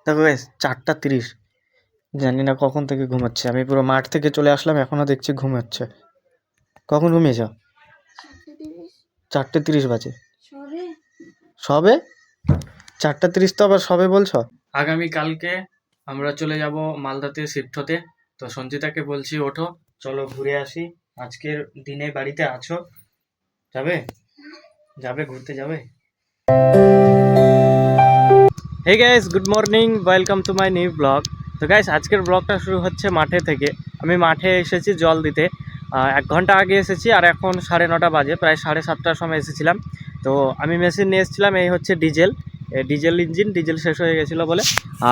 দেখো গাইস 4:30, জানি না কখন থেকে ঘুমাচ্ছে। আমি পুরো মাঠ থেকে চলে আসলাম, এখনো দেখছি ঘুমাচ্ছে। কখন ঘুমিয়েছ? 4:30 বাজে। সবে 4:30 তো আবার সবে বলছো? আগামী কালকে আমরা চলে যাব মালদাতে শিফট হতে। তো সঞ্চিতাকে বলছি ওঠো, চলো ঘুরে আসি। আজকের দিনে বাড়িতে আছো, যাবে? যাবে ঘুরতে যাবে? Hey guys, good morning, welcome to my new vlog. তো গাইস, আজকের ব্লগটা শুরু হচ্ছে মাঠে থেকে। আমি মাঠে এসেছি জল দিতে। 1 ঘন্টা আগে এসেছি, আর এখন 9:30 বাজে, প্রায় 7:30টার সময় এসেছিলাম। তো আমি মেশিন নিয়ে এসেছিলাম, এই হচ্ছে ডিজেল ইঞ্জিন, ডিজেল শেষ হয়ে গেছিলো বলে।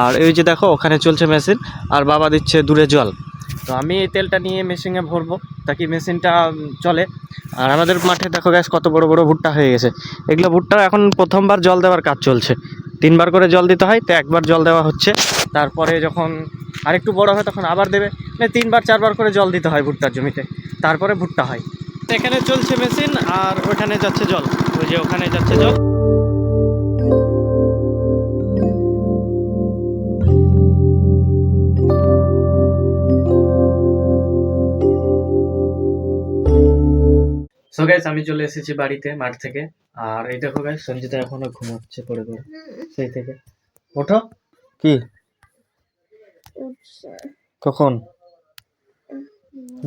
আর এই যে দেখো, ওখানে চলছে মেশিন, আর বাবা দিচ্ছে দূরে জল। তো আমি এই তেলটা নিয়ে মেশিনে ভরবো, তাকি মেশিনটা চলে। আর আমাদের মাঠে দেখো গ্যাস, কত বড় বড় ভুট্টা হয়ে গেছে। এগুলো ভুট্টা এখন প্রথমবার জল দেওয়ার কাজ চলছে। 3বার করে জল দিতে হয়, তো 1বার জল দেওয়া হচ্ছে। তারপরে যখন আরেকটু বড় হয় তখন আবার দেবে, মানে 3বার 4বার করে জল দিতে হয় ভুট্টার জমিতে, তারপরে ভুট্টা হয়। এখানে চলছে মেশিন, আর ওখানে যাচ্ছে জল, ওই যে ওখানে যাচ্ছে জল। সো গাইস, আমি চলে এসেছি বাড়িতে মাঠ থেকে। আর এই দেখো গাইস, সঞ্জিতা এখনো ঘুমাচ্ছে পড়ে পড়ে সেই থেকে। ওঠো। কি কখন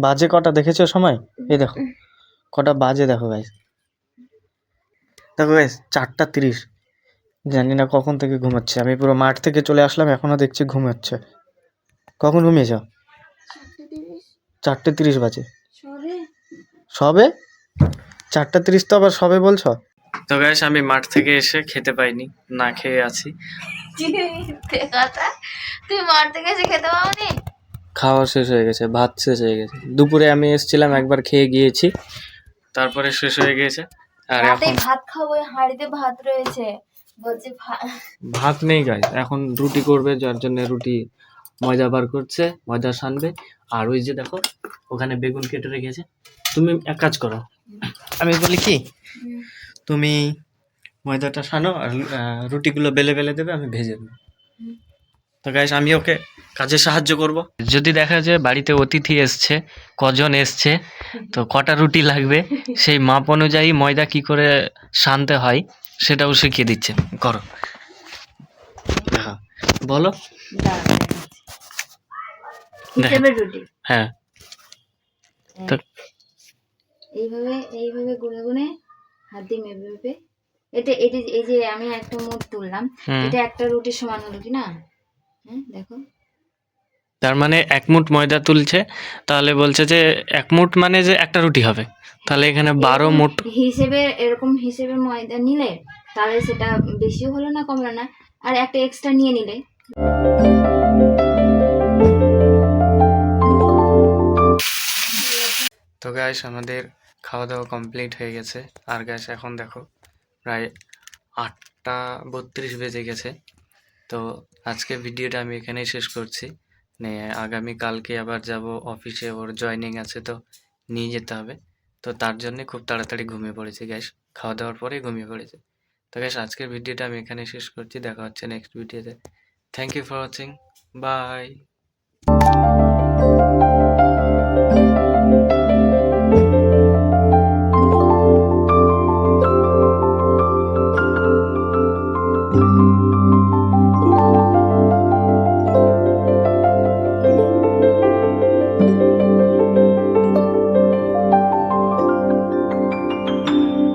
বাজে? কটা দেখেছো সময়? এই দেখো কটা বাজে, দেখো গাইস। দেখো গাইস 4:30, জানি না কখন থেকে ঘুমাচ্ছে। আমি পুরো মাঠ থেকে চলে আসলাম, এখনো দেখছি ঘুমাচ্ছে। কখন ঘুমিয়েছ? 4:30 বাজে। সবে 4:30 তো আবার সবে বলছো? তো গাইস, আমি মাঠ থেকে এসে খেতে পাইনি, না খেয়ে আছি। তুই মাঠ থেকে এসে খেতে পাওনি? খাওয়া শেষ হয়ে গেছে, ভাত শেষ হয়ে গেছে। দুপুরে আমি এসেছিলাম, একবার খেয়ে গিয়েছি, তারপরে শেষ হয়ে গেছে। আর রাতে এখন ভাত খাবো, হাঁড়িতে ভাত রয়েছে, বলছে ভাত নেই গাইস, এখন রুটি করবে, যার জন্য রুটি ময়দা বার করছে, ময়দা সানবে। আর ওই যে দেখো, ওখানে বেগুন কেটে রেখেছে। তুমি এক কাজ করো, আমি বলি কি, তুমি ময়দাটা সানো, আর রুটিগুলো বেলে বেলে দেবে, আমি ভেজে দেবো। তো গাইস, আমি ওকে কাজে সাহায্য করব। যদি দেখা যায় বাড়িতে অতিথি এসছে, কজন এসছে, তো কটা রুটি লাগবে, সেই মাপ অনুযায়ী ময়দা কি করে সানতে হয় সেটাও শিখিয়ে দিচ্ছে। করো, দেখা, বলো। হিসেবে রুটি, হ্যাঁ, তো এইভাবে এইভাবে গুনে গুনে হাত দিয়ে মেপে মেপে, এটা এটা এই যে আমি একটা মুঠ তুললাম, এটা একটা রুটির সমান হলো কি না? হ্যাঁ দেখো, তার মানে 1 মুঠ ময়দা তুলছে, তাহলে বলছে যে 1 মুঠ মানে যে একটা রুটি হবে, তাহলে এখানে 12 মুঠ হিসেবে, এরকম হিসেবে ময়দা নিলে তাহলে সেটা বেশিও হলো না, কমলো না, আর একটা এক্সট্রা নিয়ে নিলে। তো গাইস, আমাদের খাওয়া দাওয়া কমপ্লিট হয়ে গেছে। আর গাইস, এখন দেখো প্রায় 8:32 বেজে গেছে। তো আজকে ভিডিওটা আমি এখানেই শেষ করছি। আগামী কালকে আবার যাব অফিসে, ওর জয়েনিং আছে, তো নিয়ে যেতে হবে। তো তার জন্য খুব তাড়াতাড়ি ঘুমিয়ে পড়েছি গাইস, খাওয়া দাওয়ার পরেই ঘুমিয়ে পড়েছি। তো গাইস, আজকের ভিডিওটা আমি এখানেই শেষ করছি, দেখা হচ্ছে নেক্সট ভিডিওতে। Thank you for watching, by.